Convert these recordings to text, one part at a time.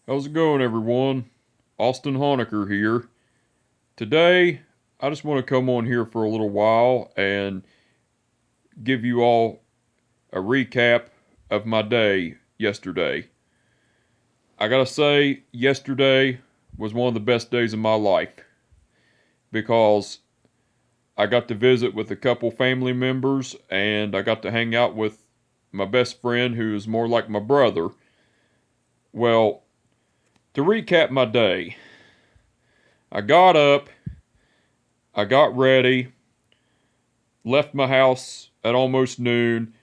How's it going, everyone? Austin Honecker here. Today, I just want to come on here for a little while and give you all a recap of my day yesterday. I gotta say, yesterday was one of the best days of my life because I got to visit with a couple family members and I got to hang out with my best friend who is more like my brother. Well, to recap my day, I got up, I got ready, left my house at almost noon,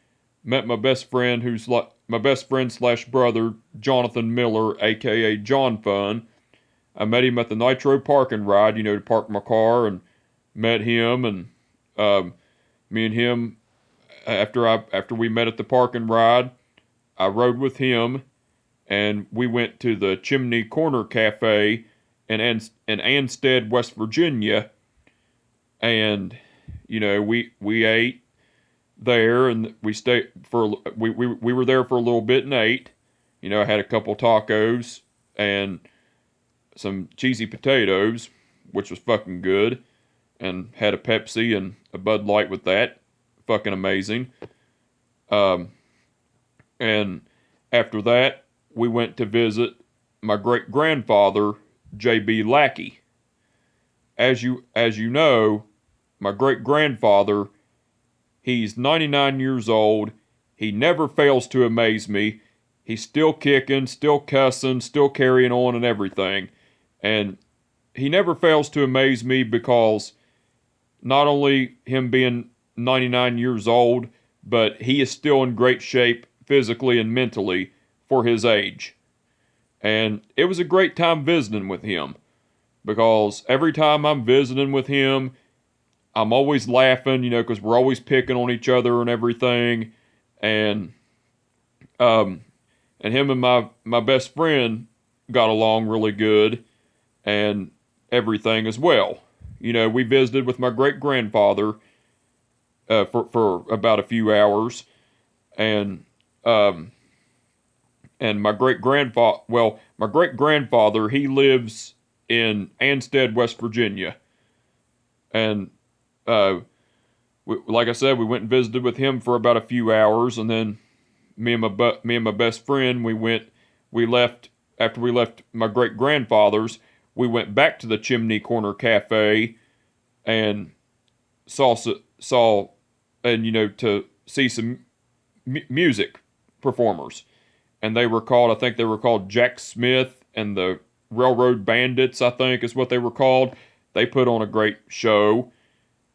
met my best friend who's like my best friend slash brother, Jonathan Miller, aka Jon Fun. I met him at the Nitro parking ride, to park my car, and met him, and me and him after we met at the parking ride, I rode with him, and we went to the Chimney Corner Cafe in Anstead, West Virginia, and we ate there, and we were there for a little bit and ate. I had a couple tacos and some cheesy potatoes, which was fucking good, and had a Pepsi and a Bud Light with that. Fucking amazing. And after that, we went to visit my great grandfather, JB Lackey. As you know, my great grandfather, he's 99 years old. He never fails to amaze me. He's still kicking, still cussing, still carrying on and everything. And he never fails to amaze me because not only him being 99 years old, but he is still in great shape physically and mentally for his age. And it was a great time visiting with him because every time I'm visiting with him, I'm always laughing, because we're always picking on each other and everything. And him and my best friend got along really good and everything as well. We visited with my great grandfather for about a few hours, and my great grandfather, he lives in Anstead, West Virginia, and like I said, we went and visited with him for about a few hours, and then me and my best friend, we left after we left my great grandfather's. We went back to the Chimney Corner Cafe and saw to see some music performers, and I think they were called Jack Smith and the Railroad Bandits, I think is what they were called. They put on a great show.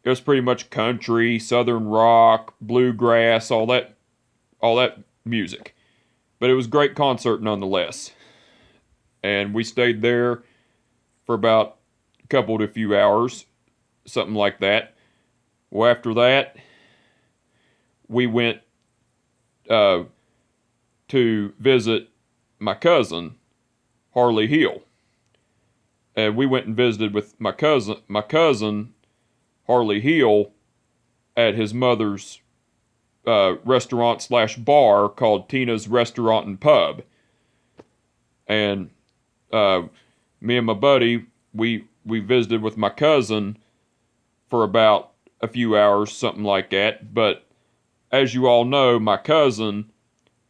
It was pretty much country, southern rock, bluegrass, all that music. But it was a great concert nonetheless. And we stayed there for about a couple to few hours, something like that. Well, after that, we went to visit my cousin, Harley Hill. And we went and visited with my cousin Harley Hill at his mother's restaurant slash bar called Tina's Restaurant and Pub. And me and my buddy, we visited with my cousin for about a few hours, something like that. But as you all know, my cousin,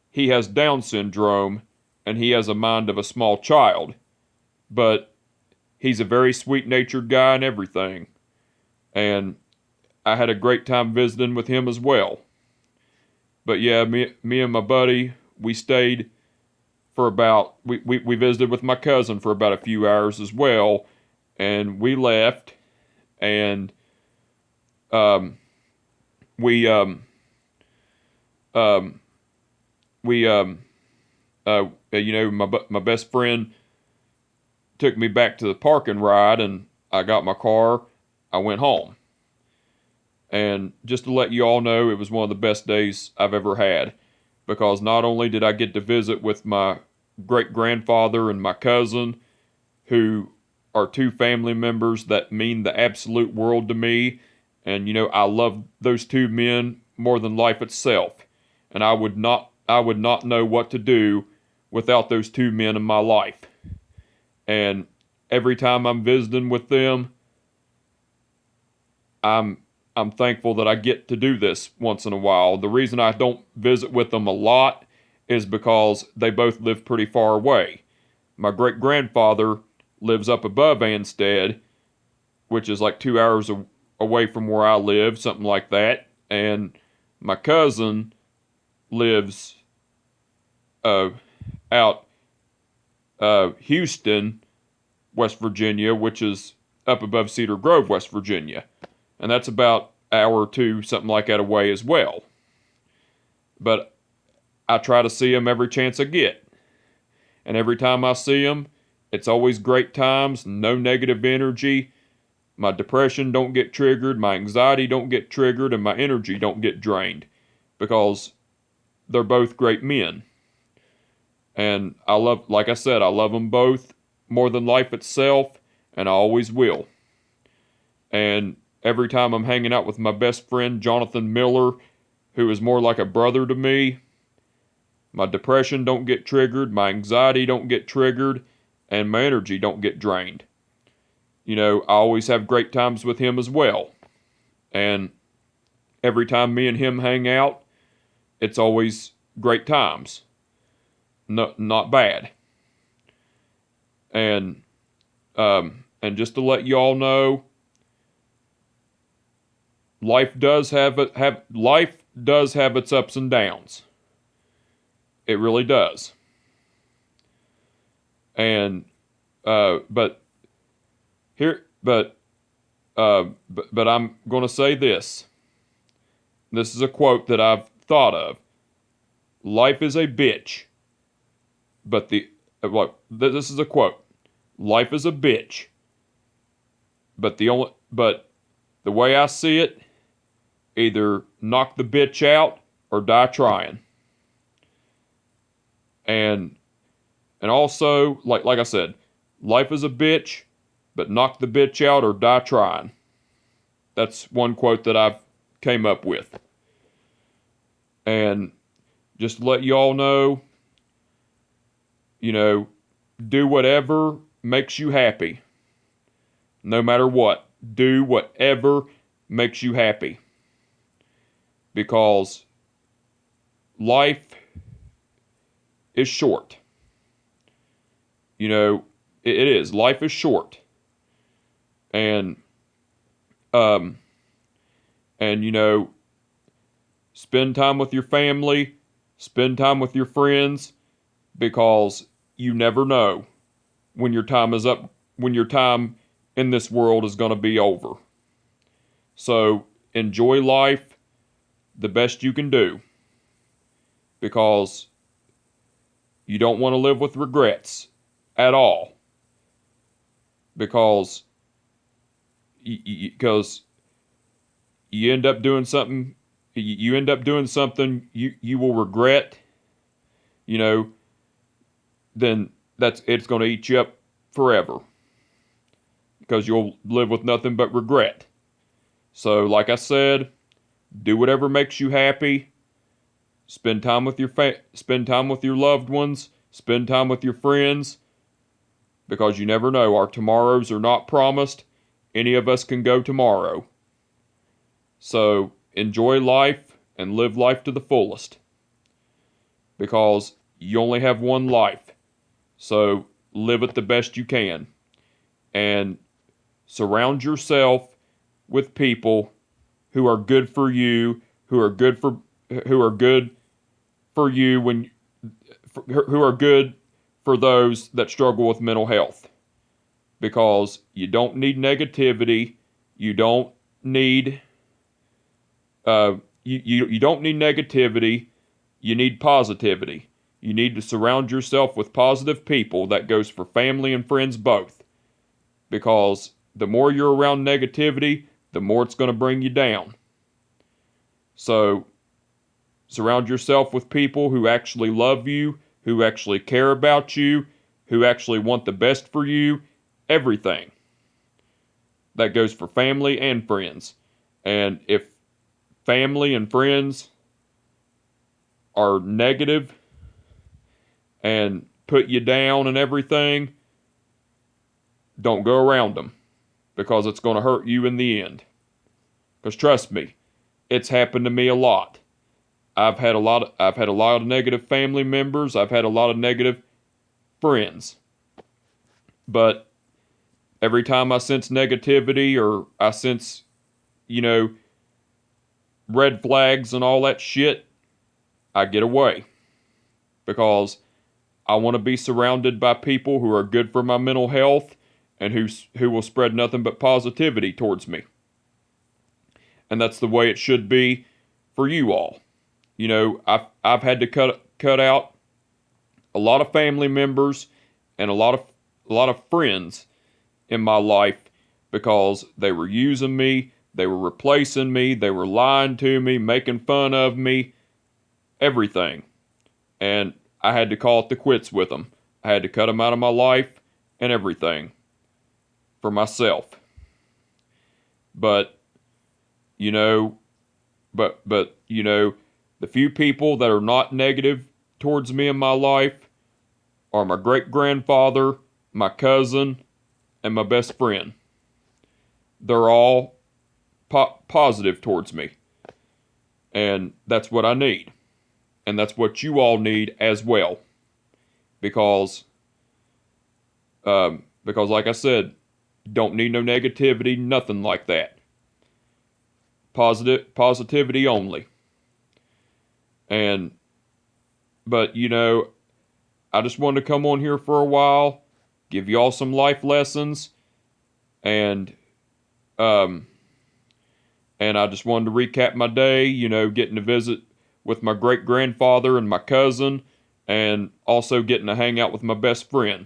he has Down syndrome, and he has a mind of a small child. But he's a very sweet-natured guy and everything. And I had a great time visiting with him as well. But yeah, me and my buddy, we stayed for about, we visited with my cousin for about a few hours as well. And we left, and we my best friend took me back to the parking ride, and I got my car. I went home. And just to let you all know, it was one of the best days I've ever had, because not only did I get to visit with my great grandfather and my cousin, who are two family members that mean the absolute world to me, and I love those two men more than life itself, and I would not know what to do without those two men in my life. And every time I'm visiting with them, I'm thankful that I get to do this once in a while. The reason I don't visit with them a lot is because they both live pretty far away. My great-grandfather lives up above Anstead, which is like 2 hours away from where I live, something like that. And my cousin lives out Houston, West Virginia, which is up above Cedar Grove, West Virginia. And that's about an hour or two, something like that, away as well. But I try to see them every chance I get. And every time I see them, it's always great times, no negative energy. My depression don't get triggered, my anxiety don't get triggered, and my energy don't get drained. Because they're both great men. And like I said, I love them both more than life itself, and I always will. And every time I'm hanging out with my best friend, Jonathan Miller, who is more like a brother to me, my depression don't get triggered, my anxiety don't get triggered, and my energy don't get drained. You know, I always have great times with him as well. And every time me and him hang out, it's always great times. No, not bad. And just to let y'all know, life does have its ups and downs. It really does. And but I'm going to say this. This is a quote that I've thought of. Life is a bitch. This is a quote. Life is a bitch. But the way I see it, either knock the bitch out or die trying. And also, like I said, life is a bitch, but knock the bitch out or die trying. That's one quote that I've came up with. And just to let y'all know, you know, do whatever makes you happy. No matter what. Do whatever makes you happy. Because life is short. You know, it is. Life is short. And you know, spend time with your family, spend time with your friends, because you never know when your time is up, when your time in this world is going to be over. So enjoy life the best you can do, because you don't want to live with regrets at all. Because you end up doing something, you will regret, you know, then it's going to eat you up forever. Because you'll live with nothing but regret. So, like I said, do whatever makes you happy. Spend time with your loved ones. Spend time with your friends. Because you never know, our tomorrows are not promised. Any of us can go tomorrow. So, enjoy life and live life to the fullest. Because you only have one life. So, live it the best you can. And surround yourself with people who are good for you, who are good for you who are good for those that struggle with mental health. Because you don't need negativity. You don't need you don't need negativity. You need positivity. You need to surround yourself with positive people. That goes for family and friends both. Because the more you're around negativity, the more it's going to bring you down. So, surround yourself with people who actually love you, who actually care about you, who actually want the best for you, everything. That goes for family and friends. And if family and friends are negative, and put you down and everything, don't go around them, because it's going to hurt you in the end. Because trust me, it's happened to me a lot. I've had a lot of negative family members. I've had a lot of negative friends. But every time I sense negativity, or I sense, red flags and all that shit, I get away. Because I want to be surrounded by people who are good for my mental health and who will spread nothing but positivity towards me. And that's the way it should be for you all. I've had to cut out a lot of family members and a lot of friends in my life because they were using me, they were replacing me, they were lying to me, making fun of me, everything. And I had to call it the quits with them. I had to cut them out of my life and everything for myself. But, the few people that are not negative towards me in my life are my great-grandfather, my cousin, and my best friend. They're all positive towards me. And that's what I need. And that's what you all need as well. Because like I said, don't need no negativity, nothing like that. Positivity only. But I just wanted to come on here for a while, give you all some life lessons, and I just wanted to recap my day, getting to visit with my great-grandfather and my cousin, and also getting to hang out with my best friend.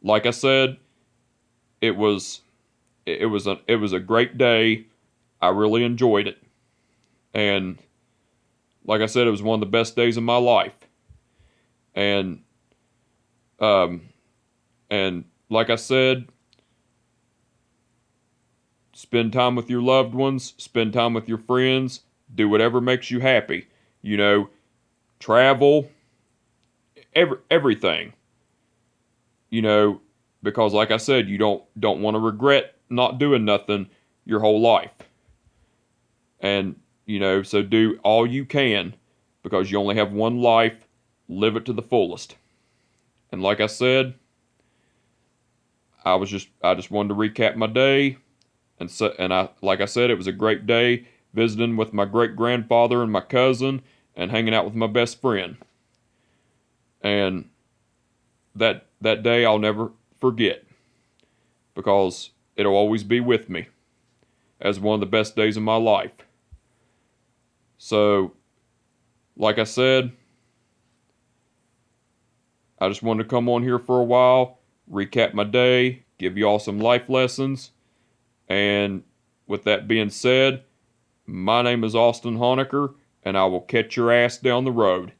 Like I said, it was a great day. I really enjoyed it. And like I said, it was one of the best days of my life. And like I said, spend time with your loved ones, spend time with your friends, do whatever makes you happy. Travel, everything. Because like I said, you don't want to regret not doing nothing your whole life. And, so do all you can, because you only have one life, live it to the fullest. And like I said, I just wanted to recap my day, like I said, it was a great day visiting with my great-grandfather and my cousin, and hanging out with my best friend. And that day I'll never forget, because it'll always be with me as one of the best days of my life. So, like I said, I just wanted to come on here for a while, recap my day, give you all some life lessons, and with that being said, my name is Austin Honecker, and I will catch your ass down the road.